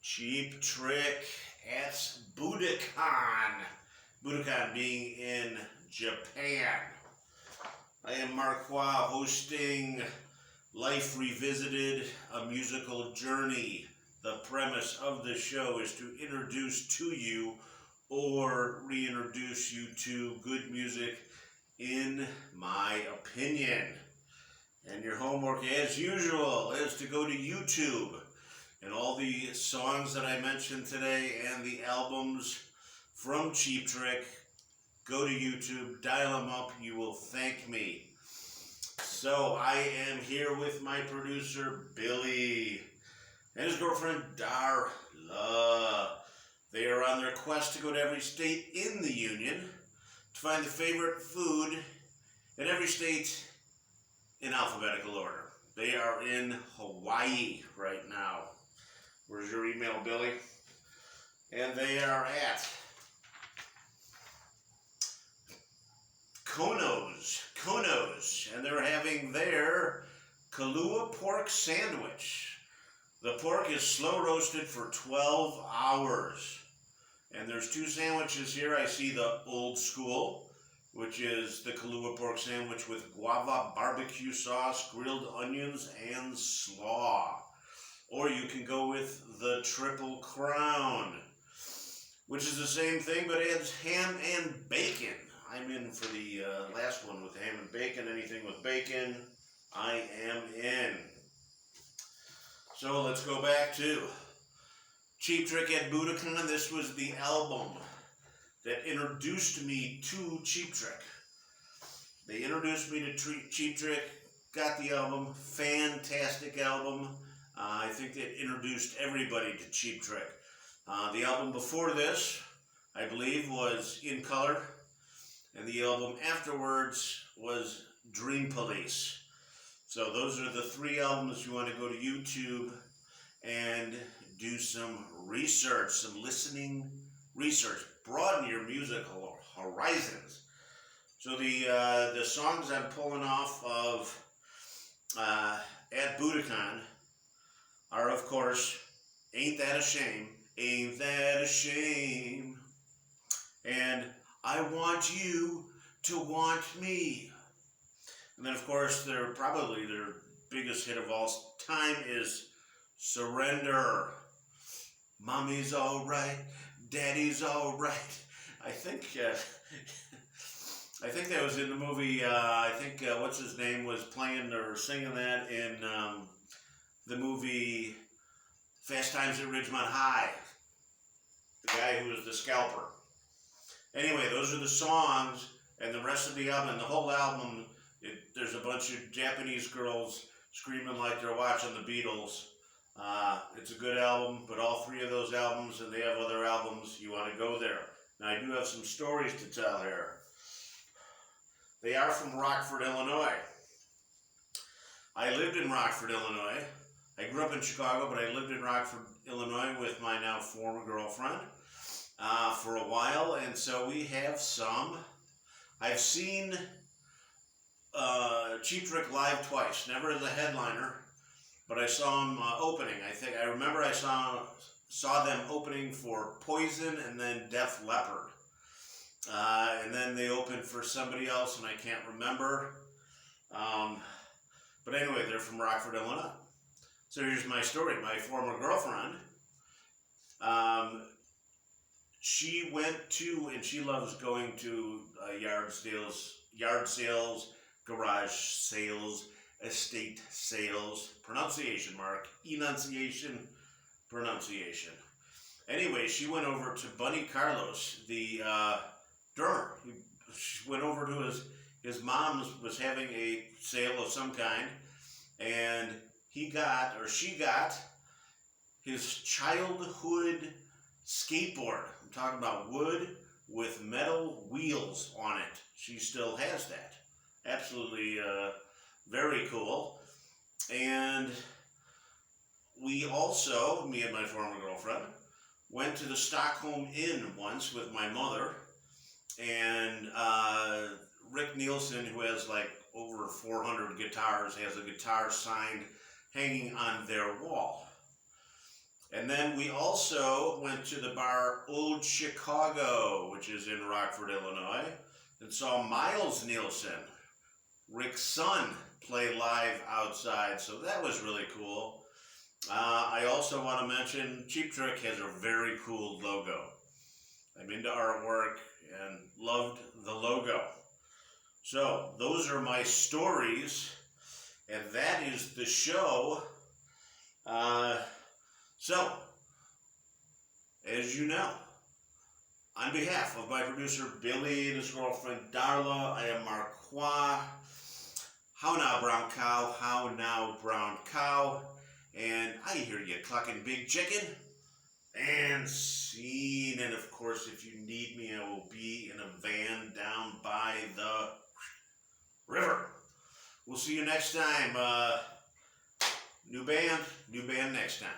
Cheap Trick at Budokan. Budokan being in Japan. I am Marqua, hosting Life Revisited, a musical journey. The premise of the show is to introduce to you or reintroduce you to good music in my opinion. And your homework, as usual, is to go to YouTube and all the songs that I mentioned today and the albums from Cheap Trick. Go to YouTube, dial them up, you will thank me. So I am here with my producer, Billy, and his girlfriend, Darla. They are on their quest to go to every state in the Union to find the favorite food in every state in alphabetical order. They are in Hawaii right now. Where's your email, Billy? And they are at Konos, and they're having their Kahlua pork sandwich. The pork is slow roasted for 12 hours. And there's two sandwiches here. I see the old school, which is the Kahlua pork sandwich with guava barbecue sauce, grilled onions, and slaw. Or you can go with the Triple Crown, which is the same thing but adds ham and bacon. I'm in for the last one with ham and bacon. Anything with bacon, I am in. So let's go back to Cheap Trick at Budokan. This was the album that introduced me to Cheap Trick. They introduced me to Cheap Trick, got the album, fantastic album. I think that introduced everybody to Cheap Trick. The album before this, I believe, was In Color, and the album afterwards was Dream Police. So those are the three albums. You want to go to YouTube and do some research, some listening research, broaden your musical horizons. So the songs I'm pulling off of At Budokan are, of course, Ain't That a Shame, Ain't That a Shame, and I Want You to Want Me. And then, of course, their biggest hit of all time is Surrender. Mommy's all right, Daddy's all right. I think that was in the movie. What's his name was playing or singing that in the movie Fast Times at Ridgemont High. The guy who was the scalper. Anyway, those are the songs, and the rest of the album, and the whole album, there's a bunch of Japanese girls screaming like they're watching the Beatles. It's a good album, but all three of those albums, and they have other albums, you want to go there. Now, I do have some stories to tell here. They are from Rockford, Illinois. I lived in Rockford, Illinois. I grew up in Chicago, but I lived in Rockford, Illinois with my now former girlfriend for a while, and so we have some. I've seen Cheap Trick live twice, never as a headliner, but I saw them opening. I remember I saw them opening for Poison and then Def Leppard. And then they opened for somebody else, and I can't remember. But anyway, they're from Rockford, Illinois. So here's my story. My former girlfriend, she went to, and she loves going to yard sales, garage sales, estate sales, pronunciation mark, enunciation, pronunciation. Anyway, she went over to Bunny Carlos, the drummer. She went over to his mom was having a sale of some kind, and she got his childhood skateboard. I'm talking about wood with metal wheels on it. She still has that. Absolutely very cool. And we also, me and my former girlfriend, went to the Stockholm Inn once with my mother, and Rick Nielsen, who has like over 400 guitars, has a guitar signed hanging on their wall. And then we also went to the bar Old Chicago, which is in Rockford, Illinois, and saw Miles Nielsen, Rick's son, play live outside. So that was really cool. I also want to mention Cheap Trick has a very cool logo. I'm into artwork and loved the logo. So those are my stories, and that is the show. So, as you know, on behalf of my producer Billy and his girlfriend Darla, I am Marqua. How now, brown cow? How now, brown cow? And I hear you clucking, big chicken. And scene. And of course, if you need me, I will be in a van down by the river. We'll see you next time. New band next time.